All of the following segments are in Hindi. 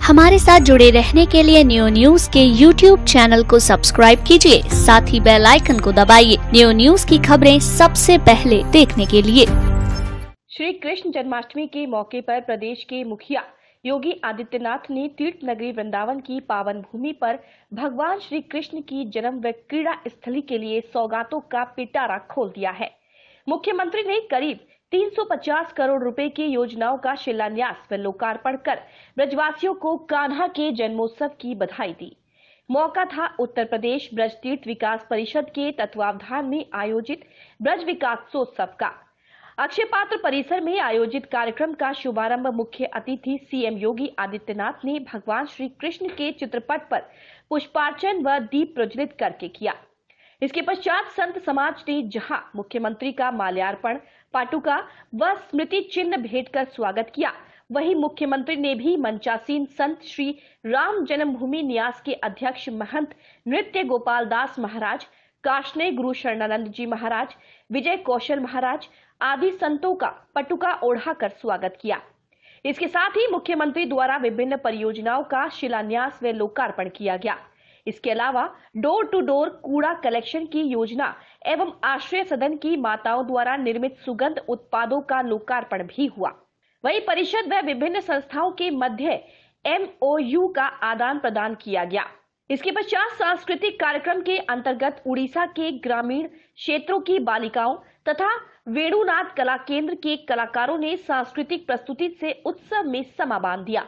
हमारे साथ जुड़े रहने के लिए न्यू न्यूज के YouTube चैनल को सब्सक्राइब कीजिए, साथ ही बेल आइकन को दबाइए न्यू न्यूज की खबरें सबसे पहले देखने के लिए। श्री कृष्ण जन्माष्टमी के मौके पर प्रदेश के मुखिया योगी आदित्यनाथ ने तीर्थ नगरी वृंदावन की पावन भूमि पर भगवान श्री कृष्ण की जन्म व क्रीड़ा स्थली के लिए सौगातों का पिटारा खोल दिया है। मुख्यमंत्री ने करीब 350 करोड़ रुपए की योजनाओं का शिलान्यास व लोकार्पण कर ब्रजवासियों को कान्हा के जन्मोत्सव की बधाई दी। मौका था उत्तर प्रदेश ब्रज तीर्थ विकास परिषद के तत्वावधान में आयोजित ब्रज विकासोत्सव का। अक्षय पात्र परिसर में आयोजित कार्यक्रम का शुभारंभ मुख्य अतिथि सीएम योगी आदित्यनाथ ने भगवान श्री कृष्ण के चित्रपट पर पुष्पार्चन व दीप प्रज्वलित करके किया। इसके पश्चात संत समाज ने जहां मुख्यमंत्री का माल्यार्पण, पाटुका व स्मृति चिन्ह भेंट कर स्वागत किया, वहीं मुख्यमंत्री ने भी मंचासीन संत श्री राम जन्मभूमि न्यास के अध्यक्ष महंत नृत्य गोपाल दास महाराज, काशने गुरु शरणानंद जी महाराज, विजय कौशल महाराज आदि संतों का पटुका ओढ़ाकर स्वागत किया। इसके साथ ही मुख्यमंत्री द्वारा विभिन्न परियोजनाओं का शिलान्यास व लोकार्पण किया गया। इसके अलावा डोर टू डोर कूड़ा कलेक्शन की योजना एवं आश्रय सदन की माताओं द्वारा निर्मित सुगंध उत्पादों का लोकार्पण भी हुआ। वहीं परिषद व विभिन्न संस्थाओं के मध्य MOU का आदान प्रदान किया गया। इसके पश्चात सांस्कृतिक कार्यक्रम के अंतर्गत उड़ीसा के ग्रामीण क्षेत्रों की बालिकाओं तथा वेणुनाथ कला केंद्र के कलाकारों ने सांस्कृतिक प्रस्तुति से उत्सव में समा बांध दिया।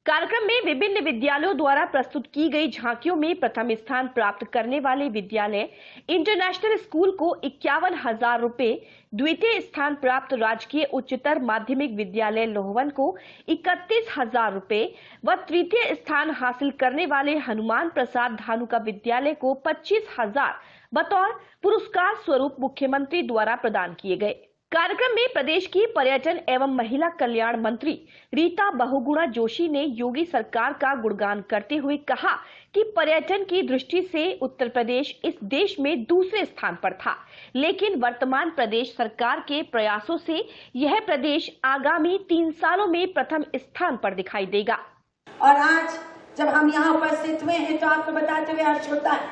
कार्यक्रम में विभिन्न विद्यालयों द्वारा प्रस्तुत की गई झांकियों में प्रथम स्थान प्राप्त करने वाले विद्यालय इंटरनेशनल स्कूल को 51,000 रुपए, द्वितीय स्थान प्राप्त राजकीय उच्चतर माध्यमिक विद्यालय लोहवन को 31,000 रुपए व तृतीय स्थान हासिल करने वाले हनुमान प्रसाद धानुका विद्यालय को 25,000 बतौर पुरस्कार स्वरूप मुख्यमंत्री द्वारा प्रदान किए गए। कार्यक्रम में प्रदेश की पर्यटन एवं महिला कल्याण मंत्री रीता बहुगुणा जोशी ने योगी सरकार का गुणगान करते हुए कहा कि पर्यटन की दृष्टि से उत्तर प्रदेश इस देश में दूसरे स्थान पर था, लेकिन वर्तमान प्रदेश सरकार के प्रयासों से यह प्रदेश आगामी 3 सालों में प्रथम स्थान पर दिखाई देगा। और आज जब हम यहाँ उपस्थित हुए हैं तो आपको बताते हुए हर्ष होता है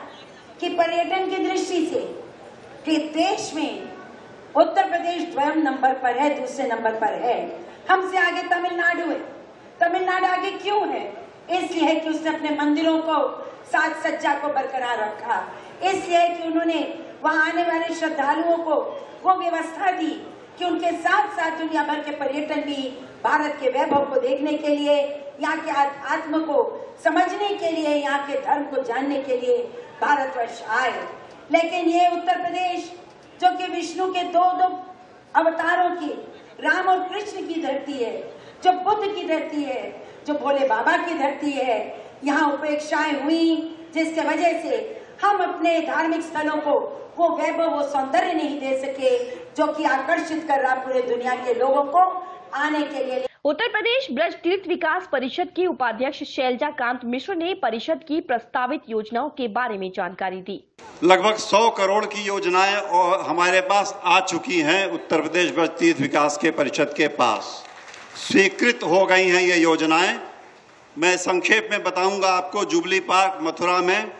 कि पर्यटन की दृष्टि से देश में उत्तर प्रदेश द्वितीय नंबर पर है, दूसरे नंबर पर है। हमसे आगे तमिलनाडु है। तमिलनाडु आगे क्यों है? इसलिए कि उसने अपने मंदिरों को, साज सज्जा को बरकरार रखा, इसलिए कि उन्होंने वहां आने वाले श्रद्धालुओं को वो व्यवस्था दी कि उनके साथ साथ दुनिया भर के पर्यटन भी भारत के वैभव को देखने के लिए, यहाँ के आत्म को समझने के लिए, यहाँ के धर्म को जानने के लिए भारतवर्ष आए। लेकिन ये उत्तर प्रदेश जो कि विष्णु के दो अवतारों की, राम और कृष्ण की धरती है, जो बुद्ध की धरती है, जो भोले बाबा की धरती है, यहाँ उपेक्षाएं हुई, जिसके वजह से हम अपने धार्मिक स्थलों को वो वैभव, वो सौंदर्य नहीं दे सके जो कि आकर्षित कर रहा पूरे दुनिया के लोगों को आने के लिए। उत्तर प्रदेश ब्रज तीर्थ विकास परिषद की उपाध्यक्ष शैलजा कांत मिश्र ने परिषद की प्रस्तावित योजनाओं के बारे में जानकारी दी। लगभग 100 करोड़ की योजनाएं और हमारे पास आ चुकी हैं। उत्तर प्रदेश ब्रज तीर्थ विकास के परिषद के पास स्वीकृत हो गई हैं ये योजनाएं। मैं संक्षेप में बताऊंगा आपको। जुबली पार्क मथुरा में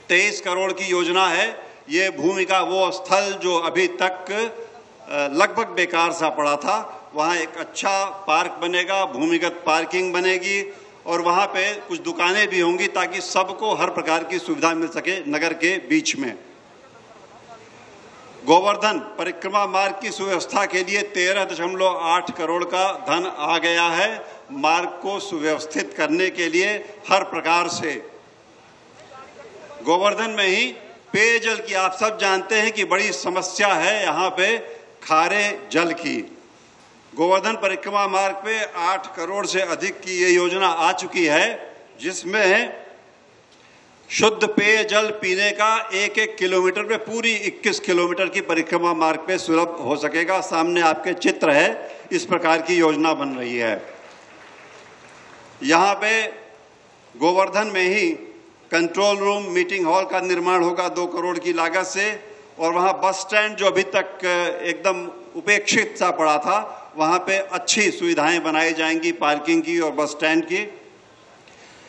23 करोड़ की योजना है। ये भूमि का वो स्थल जो अभी तक लगभग बेकार सा पड़ा था, वहाँ एक अच्छा पार्क बनेगा, भूमिगत पार्किंग बनेगी और वहाँ पे कुछ दुकानें भी होंगी ताकि सबको हर प्रकार की सुविधा मिल सके नगर के बीच में। गोवर्धन परिक्रमा मार्ग की सुव्यवस्था के लिए 13.8 करोड़ का धन आ गया है। मार्ग को सुव्यवस्थित करने के लिए हर प्रकार से गोवर्धन में ही पेयजल की, आप सब जानते हैं कि बड़ी समस्या है यहाँ पे खारे जल की। गोवर्धन परिक्रमा मार्ग पे 8 करोड़ से अधिक की ये योजना आ चुकी है, जिसमें शुद्ध पेयजल पीने का 1-1 किलोमीटर में पूरी 21 किलोमीटर की परिक्रमा मार्ग पे सुलभ हो सकेगा। सामने आपके चित्र है, इस प्रकार की योजना बन रही है। यहाँ पे गोवर्धन में ही कंट्रोल रूम, मीटिंग हॉल का निर्माण होगा 2 करोड़ की लागत से, और वहाँ बस स्टैंड जो अभी तक एकदम उपेक्षित सा पड़ा था, वहाँ पे अच्छी सुविधाएं बनाई जाएंगी, पार्किंग की और बस स्टैंड की।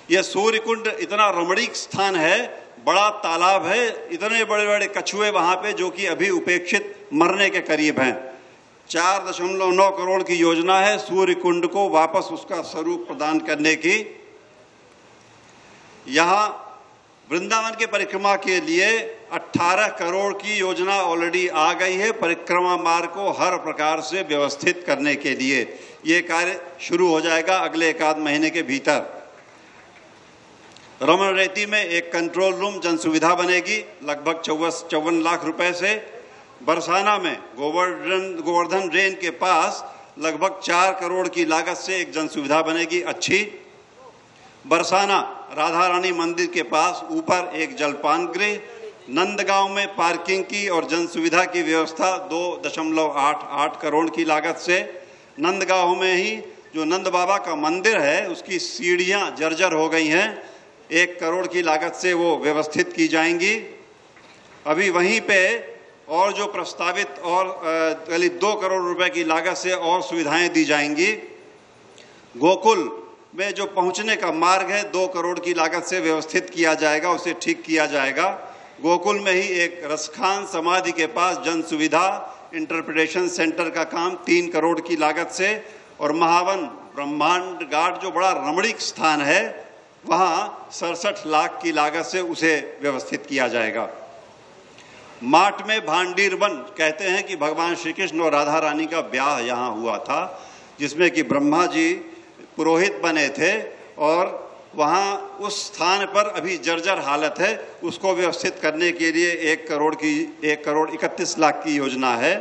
यह सूर्य कुंड इतना रमणीक स्थान है, बड़ा तालाब है, इतने बड़े बड़े कछुए वहाँ पे जो कि अभी उपेक्षित मरने के करीब हैं। 4.9 करोड़ की योजना है सूर्य कुंड को वापस उसका स्वरूप प्रदान करने की। यहाँ वृंदावन के परिक्रमा के लिए 18 करोड़ की योजना ऑलरेडी आ गई है, परिक्रमा मार्ग को हर प्रकार से व्यवस्थित करने के लिए। ये कार्य शुरू हो जाएगा अगले 1 आध महीने के भीतर। रमन रेती में एक कंट्रोल रूम, जन सुविधा बनेगी लगभग 54 लाख रुपए से। बरसाना में गोवर्धन रेंज के पास लगभग 4 करोड़ की लागत से एक जन सुविधा बनेगी अच्छी। बरसाना राधा रानी मंदिर के पास ऊपर एक जलपान गृह, नंदगांव में पार्किंग की और जन सुविधा की व्यवस्था 2.88 करोड़ की लागत से। नंदगांव में ही जो नंद बाबा का मंदिर है उसकी सीढ़ियां जर्जर हो गई हैं, 1 करोड़ की लागत से वो व्यवस्थित की जाएंगी। अभी वहीं पे और जो प्रस्तावित और करीब 2 करोड़ रुपए की लागत से और सुविधाएं दी जाएंगी। गोकुल में जो पहुंचने का मार्ग है 2 करोड़ की लागत से व्यवस्थित किया जाएगा, उसे ठीक किया जाएगा। गोकुल में ही एक रसखान समाधि के पास जन सुविधा इंटरप्रिटेशन सेंटर का काम 3 करोड़ की लागत से, और महावन ब्रह्मांड घाट जो बड़ा रमणीक स्थान है वहाँ 67 लाख की लागत से उसे व्यवस्थित किया जाएगा। माट में भांडीर वन, कहते हैं कि भगवान श्री कृष्ण और राधा रानी का ब्याह यहाँ हुआ था, जिसमें कि ब्रह्मा जी पुरोहित बने थे, और वहाँ उस स्थान पर अभी जर्जर हालत है, उसको व्यवस्थित करने के लिए 1 करोड़ 31 लाख की योजना है।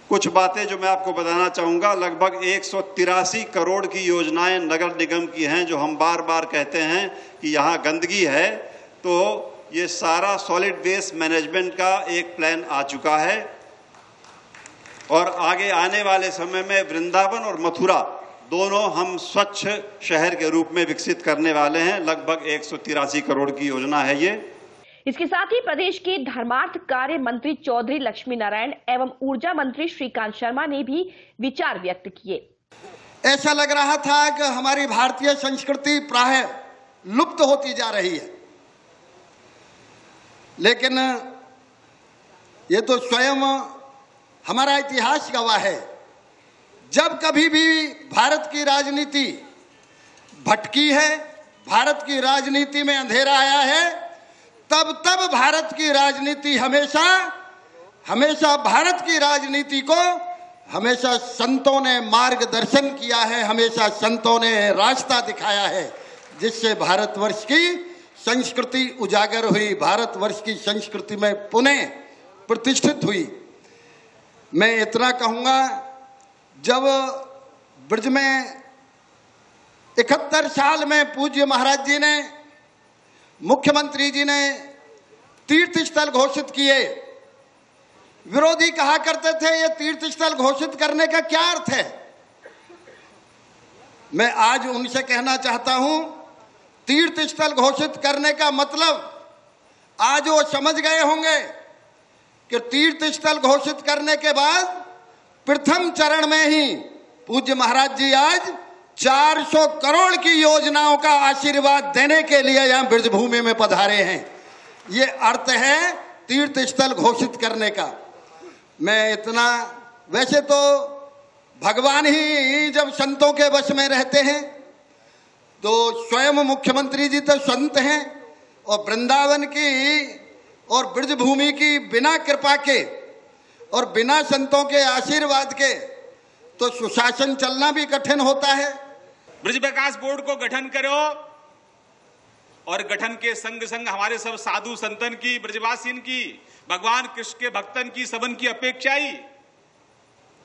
कुछ बातें जो मैं आपको बताना चाहूँगा, लगभग 183 करोड़ की योजनाएं नगर निगम की हैं। जो हम बार बार कहते हैं कि यहाँ गंदगी है, तो ये सारा सॉलिड वेस्ट मैनेजमेंट का एक प्लान आ चुका है, और आगे आने वाले समय में वृंदावन और मथुरा दोनों हम स्वच्छ शहर के रूप में विकसित करने वाले हैं। लगभग 183 करोड़ की योजना है ये। इसके साथ ही प्रदेश के धर्मार्थ कार्य मंत्री चौधरी लक्ष्मी नारायण एवं ऊर्जा मंत्री श्रीकांत शर्मा ने भी विचार व्यक्त किए। ऐसा लग रहा था कि हमारी भारतीय संस्कृति प्राय लुप्त होती जा रही है, लेकिन ये तो स्वयं हमारा इतिहास गवाह है। जब कभी भी भारत की राजनीति भटकी है, भारत की राजनीति में अंधेरा आया है, तब भारत की राजनीति हमेशा भारत की राजनीति को हमेशा संतों ने मार्गदर्शन किया है, हमेशा संतों ने रास्ता दिखाया है, जिससे भारतवर्ष की संस्कृति उजागर हुई, भारतवर्ष की संस्कृति में पुनः प्रतिष्ठित हुई। मैं इतना कहूँगा, जब ब्रज में 71 साल में पूज्य महाराज जी ने, मुख्यमंत्री जी ने तीर्थ स्थल घोषित किए, विरोधी कहा करते थे ये तीर्थ स्थल घोषित करने का क्या अर्थ है। मैं आज उनसे कहना चाहता हूं, तीर्थ स्थल घोषित करने का मतलब आज वो समझ गए होंगे कि तीर्थ स्थल घोषित करने के बाद प्रथम चरण में ही पूज्य महाराज जी आज 400 करोड़ की योजनाओं का आशीर्वाद देने के लिए यहां ब्रजभूमि में पधारे हैं। ये अर्थ है तीर्थ स्थल घोषित करने का। मैं इतना, वैसे तो भगवान ही जब संतों के वश में रहते हैं तो स्वयं मुख्यमंत्री जी तो संत हैं, और वृंदावन की और ब्रजभूमि की बिना कृपा के और बिना संतों के आशीर्वाद के तो सुशासन चलना भी कठिन होता है। ब्रज विकास बोर्ड को गठन करो, और गठन के संग संग हमारे सब साधु संतन की, ब्रजवासिन की, भगवान कृष्ण के भक्तन की, सबन की अपेक्षा ही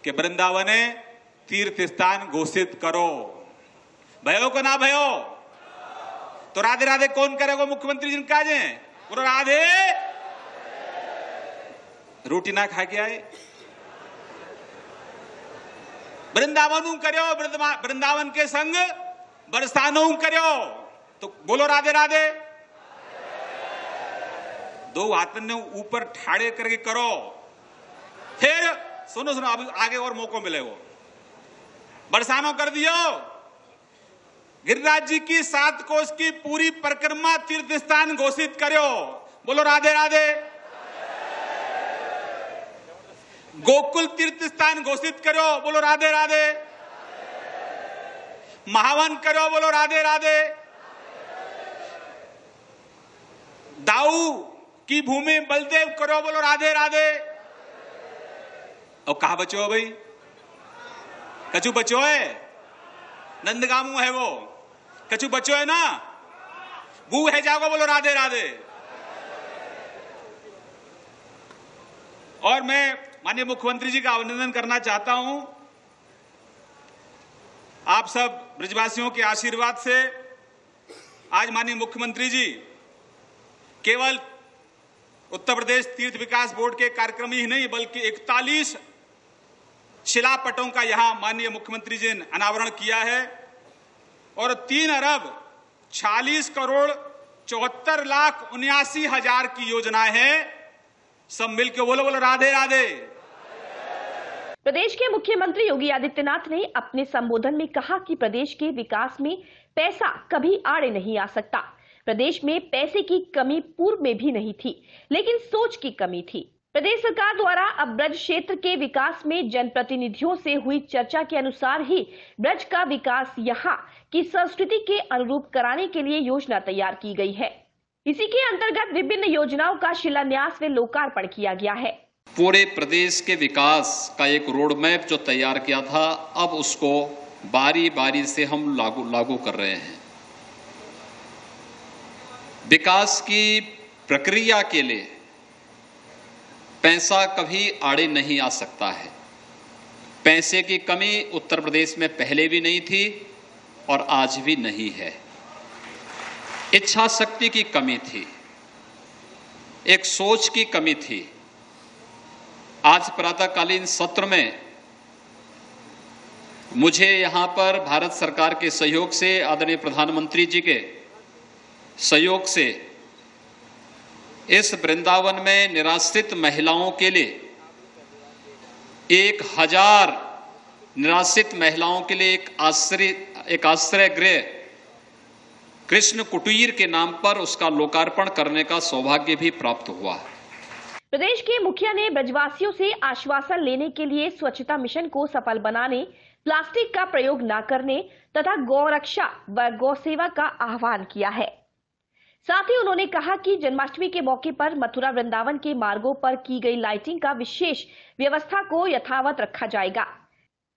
कि वृंदावन तीर्थ स्थान घोषित करो। भयो को ना भयो, तो राधे राधे कौन करेगा? मुख्यमंत्री जी का जे बोलो राधे। रोटी ना खा के आए, वृंदावन करो, वृंदावन के संग बरसानो करो, तो बोलो राधे राधे। दो हाथ ने ऊपर ठाड़े करके करो। फिर सुनो सुनो, अभी आगे और मौका मिले। वो बरसानो कर दियो। गिरिराज जी की 7 कोस की पूरी परिक्रमा तीर्थ स्थान घोषित करो, बोलो राधे राधे। गोकुल तीर्थ स्थान घोषित करो, बोलो राधे राधे। महावन करो, बोलो राधे राधे। दाऊ की भूमि बलदेव करो, बोलो राधे राधे। और कहा बचो है भाई? कछु बचो है? नंदगामू है वो, कछु बचो है ना? वो है जाओगे, बोलो राधे राधे। और मैं माननीय मुख्यमंत्री जी का अभिनंदन करना चाहता हूं। आप सब ब्रजवासियों के आशीर्वाद से आज माननीय मुख्यमंत्री जी केवल उत्तर प्रदेश तीर्थ विकास बोर्ड के कार्यक्रम ही नहीं, बल्कि 41 शिलापटों का यहां माननीय मुख्यमंत्री जी ने अनावरण किया है। और 3 अरब 46 करोड़ 74,79,000 की योजनाएं हैं। सब मिलकर बोलो, बोलो राधे राधे। प्रदेश के मुख्यमंत्री योगी आदित्यनाथ ने अपने संबोधन में कहा कि प्रदेश के विकास में पैसा कभी आड़े नहीं आ सकता। प्रदेश में पैसे की कमी पूर्व में भी नहीं थी, लेकिन सोच की कमी थी। प्रदेश सरकार द्वारा अब ब्रज क्षेत्र के विकास में जनप्रतिनिधियों से हुई चर्चा के अनुसार ही ब्रज का विकास यहाँ की संस्कृति के अनुरूप कराने के लिए योजना तैयार की गई है। इसी के अंतर्गत विभिन्न योजनाओं का शिलान्यास व लोकार्पण किया गया है। पूरे प्रदेश के विकास का एक रोड मैप जो तैयार किया था, अब उसको बारी बारी से हम लागू कर रहे हैं। विकास की प्रक्रिया के लिए पैसा कभी आड़े नहीं आ सकता है। पैसे की कमी उत्तर प्रदेश में पहले भी नहीं थी और आज भी नहीं है। इच्छा शक्ति की कमी थी, एक सोच की कमी थी। आज प्रातःकालीन सत्र में मुझे यहां पर भारत सरकार के सहयोग से, आदरणीय प्रधानमंत्री जी के सहयोग से इस वृंदावन में निराश्रित महिलाओं के लिए 1000 निराश्रित महिलाओं के लिए एक आश्रय गृह कृष्ण कुटीर के नाम पर उसका लोकार्पण करने का सौभाग्य भी प्राप्त हुआ है। प्रदेश के मुखिया ने ब्रजवासियों से आश्वासन लेने के लिए स्वच्छता मिशन को सफल बनाने, प्लास्टिक का प्रयोग न करने तथा गौरक्षा व गौ सेवा का आह्वान किया है। साथ ही उन्होंने कहा कि जन्माष्टमी के मौके पर मथुरा वृंदावन के मार्गों पर की गई लाइटिंग का विशेष व्यवस्था को यथावत रखा जाएगा।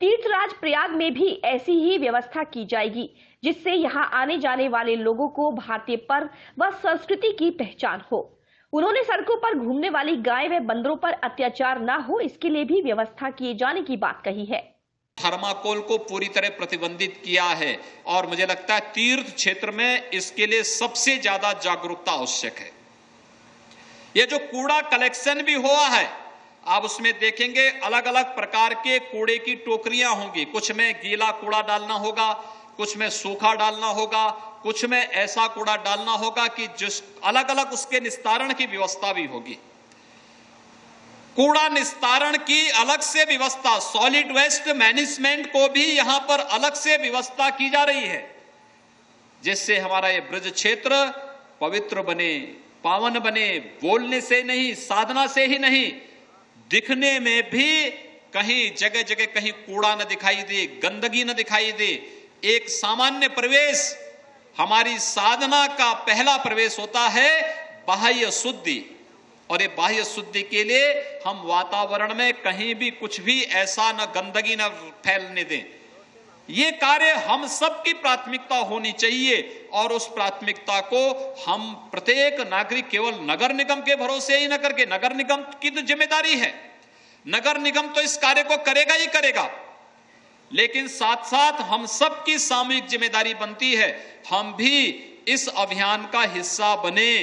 तीर्थराज प्रयाग में भी ऐसी ही व्यवस्था की जाएगी, जिससे यहां आने जाने वाले लोगों को भारतीय पर्व व संस्कृति की पहचान हो। उन्होंने सड़कों पर घूमने वाली गाय व बंदरों पर अत्याचार न हो, इसके लिए भी व्यवस्था किए जाने की बात कही है। थर्माकोल को पूरी तरह प्रतिबंधित किया है और मुझे लगता है तीर्थ क्षेत्र में इसके लिए सबसे ज्यादा जागरूकता आवश्यक है। ये जो कूड़ा कलेक्शन भी हुआ है, आप उसमें देखेंगे अलग अलग प्रकार के कूड़े की टोकरियां होंगी। कुछ में गीला कूड़ा डालना होगा, कुछ में सूखा डालना होगा, कुछ में ऐसा कूड़ा डालना होगा कि जिस अलग अलग उसके निस्तारण की व्यवस्था भी होगी। कूड़ा निस्तारण की अलग से व्यवस्था, सॉलिड वेस्ट मैनेजमेंट को भी यहां पर अलग से व्यवस्था की जा रही है, जिससे हमारा ये ब्रज क्षेत्र पवित्र बने, पावन बने। बोलने से नहीं, साधना से ही नहीं, दिखने में भी कहीं जगह जगह कहीं कूड़ा न दिखाई दे, गंदगी न दिखाई दे। एक सामान्य प्रवेश, हमारी साधना का पहला प्रवेश होता है बाह्य शुद्धि, और ये बाह्य शुद्धि के लिए हम वातावरण में कहीं भी कुछ भी ऐसा न गंदगी न फैलने दें। ये कार्य हम सबकी प्राथमिकता होनी चाहिए और उस प्राथमिकता को हम प्रत्येक नागरिक केवल नगर निगम के भरोसे ही न करके, नगर निगम की तो जिम्मेदारी है, नगर निगम तो इस कार्य को करेगा ही करेगा, लेकिन साथ साथ हम सबकी सामूहिक जिम्मेदारी बनती है हम भी इस अभियान का हिस्सा बने।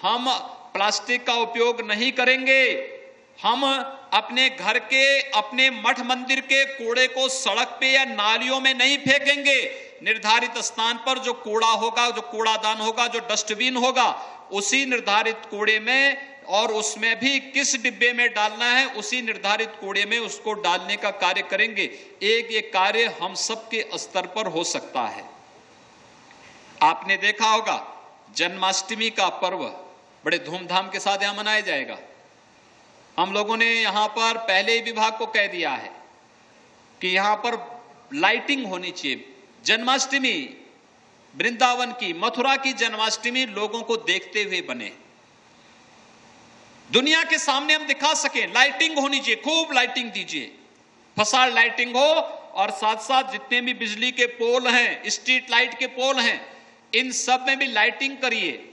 हम प्लास्टिक का उपयोग नहीं करेंगे। हम अपने घर के, अपने मठ मंदिर के कूड़े को सड़क पे या नालियों में नहीं फेंकेंगे। निर्धारित स्थान पर जो कूड़ा होगा, जो कूड़ादान होगा, जो डस्टबिन होगा, उसी निर्धारित कूड़े में, और उसमें भी किस डिब्बे में डालना है उसी निर्धारित कूड़े में उसको डालने का कार्य करेंगे। ये कार्य हम सबके स्तर पर हो सकता है। आपने देखा होगा जन्माष्टमी का पर्व बड़े धूमधाम के साथ यहां मनाया जाएगा। हम लोगों ने यहां पर पहले ही विभाग को कह दिया है कि यहां पर लाइटिंग होनी चाहिए। जन्माष्टमी वृंदावन की, मथुरा की जन्माष्टमी लोगों को देखते हुए बने, दुनिया के सामने हम दिखा सकें। लाइटिंग होनी चाहिए, खूब लाइटिंग दीजिए, फसाड लाइटिंग हो, और साथ साथ जितने भी बिजली के पोल हैं, स्ट्रीट लाइट के पोल हैं, इन सब में भी लाइटिंग करिए।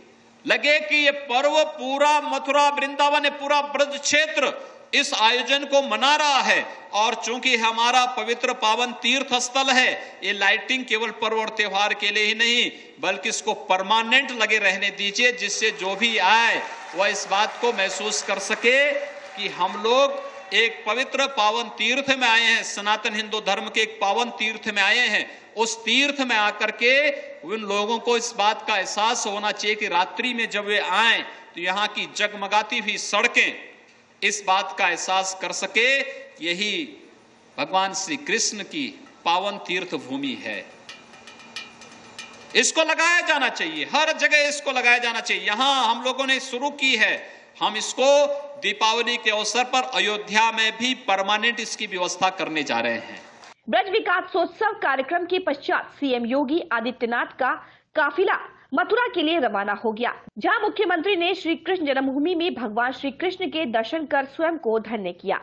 लगे कि ये पर्व पूरा मथुरा वृंदावन है, पूरा ब्रज क्षेत्र इस आयोजन को मना रहा है। और चूंकि हमारा पवित्र पावन तीर्थ स्थल है, ये लाइटिंग केवल पर्व और त्योहार के लिए ही नहीं बल्कि इसको परमानेंट लगे रहने दीजिए, जिससे जो भी आए वह इस बात को महसूस कर सके कि हम लोग एक पवित्र पावन तीर्थ में आए हैं, सनातन हिंदू धर्म के एक पावन तीर्थ में आए हैं। उस तीर्थ में आकर के उन लोगों को इस बात का एहसास होना चाहिए कि रात्रि में जब वे आए तो यहाँ की जगमगाती हुई सड़कें इस बात का एहसास कर सके, यही भगवान श्री कृष्ण की पावन तीर्थ भूमि है। इसको लगाया जाना चाहिए, हर जगह इसको लगाया जाना चाहिए। यहां हम लोगों ने शुरू की है, हम इसको दीपावली के अवसर पर अयोध्या में भी परमानेंट इसकी व्यवस्था करने जा रहे हैं। ब्रज विकासोत्सव कार्यक्रम के पश्चात सीएम योगी आदित्यनाथ का काफिला मथुरा के लिए रवाना हो गया, जहां मुख्यमंत्री ने श्री कृष्ण जन्मभूमि में भगवान श्री कृष्ण के दर्शन कर स्वयं को धन्य किया।